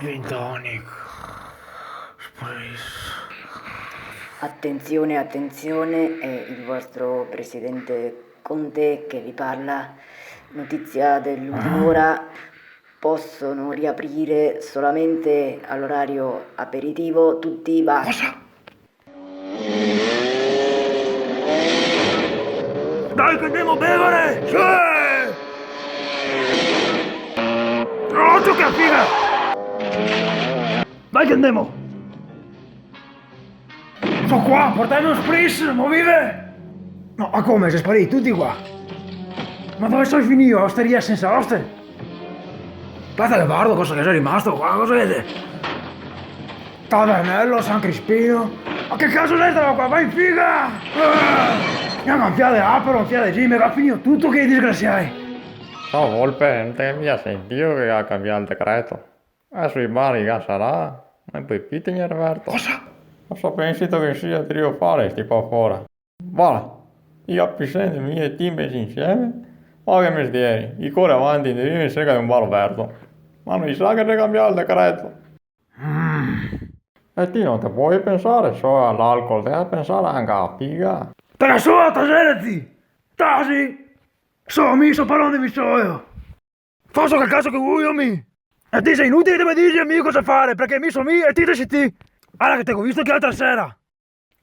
Gin tonic. Spritz. Attenzione, attenzione, è il vostro presidente Conte che vi parla. Notizia dell'ultima ora, possono riaprire solamente all'orario aperitivo tutti i bar. Cosa? Dai che andiamo a bere! Sì! Oh, tu che figa! Dai che andiamo! Sono qua, portami uno spritz, non vive? No, ma come? Sei spariti tutti qua? Ma dove sono finito? Osteria senza oste? Piazza Leopardo, cosa che sei rimasto qua? Cosa vede? Tavernello, San Crispino. Ma che cazzo sei stato qua? Vai in figa! Andiamo a un fiade Apero, un fiade G, mi va finito tutto che disgraziai. No, Volpe, non te mi ha sentito che ha cambiato il decreto. Adesso i bar già sarà, ma poi pitemi Roberto. Cosa? Non so pensito che sia trio fare sti qua fuori. Voilà, io appiscendo i miei team insieme, ma che mestieri, i cuori avanti di mi sega di un bar aperto. Ma non sa che ne cambiato il decreto. E ti non ti puoi pensare solo all'alcol, devi pensare anche alla figa. Te la sua, taserati! Tasi! So parlando mi so io! Faccio che cazzo che vuoi mi! E ti sei inutile che mi dici a me cosa fare, perché mi sono e ti sei te! Allora che te ho visto che l'altra sera!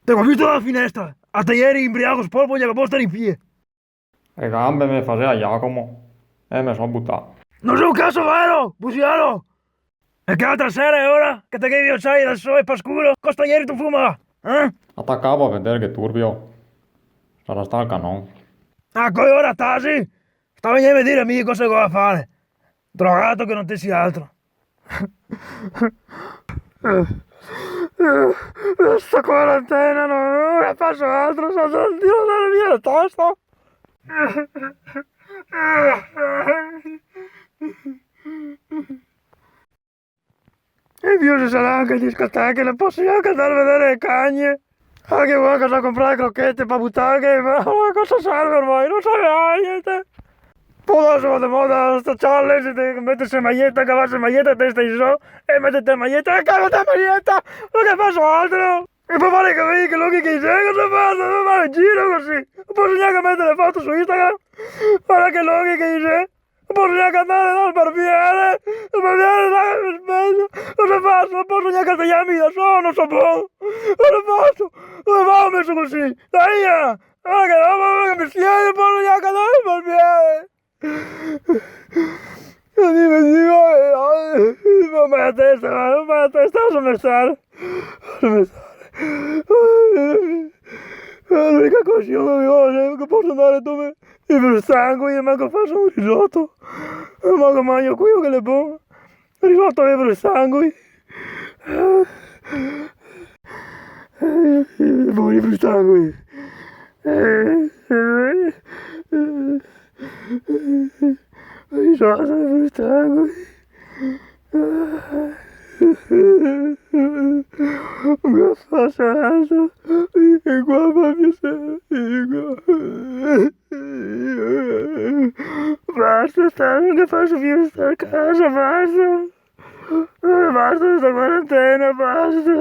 Te ho visto dalla finestra! A te ieri imbriaco spolpo gli avevo stare in piedi! Le gambe mi faceva Giacomo e mi sono buttato. Non sei un cazzo vero, busiano! E che l'altra sera è ora che te che io sai da sole per sculo, costa ieri tu fuma! Attaccavo a vedere che turbio. Sarà stato il canon. Ah, come ora Tasi? Stavo venendo a dire a me cosa va a fare. Drogato che non ti sia altro. Sta quarantena non faccio altro, sto sentendo dalla mia testa. E io ci sarà anche discoteche, non posso neanche andare a vedere le cagne. Anche voi cosa comprare crocchette per buttare, ma cosa serve ormai? Non serve niente. Poi adesso va di moda sta challenge di mettersi maglietta, cavarsi maglietta, testa in su e mettete maglietta e cavate maglietta, non che faccio altro. E poi fare capire che lunghi che sei, cosa faccio? Devo fare in giro così. Non posso neanche mettere le foto su Instagram. Guarda che lunghi che sei. Non posso neanche andare dal barbiere. Il barbiere là che mi spezza. Cosa faccio? Non posso neanche tagliarmi da solo, non so buono. Cosa faccio? Dove va messo così? Dai! Guarda che roba che mi siede, non posso neanche andare dal barbiere. Non mi dico, non vai a testa, non vai a testa, lasciami stare. Lasciami stare. L'unica cosa che posso andare dove mi per sangue e manco faccio un risotto. Manco mangio qui che le buone. Risotto per il sangue. Buoni per il sangue. Risotto per il sangue. Mi faccio adesso e qua proprio basta stare, non che faccio più stare a casa, basta. Basta questa quarantena, basta.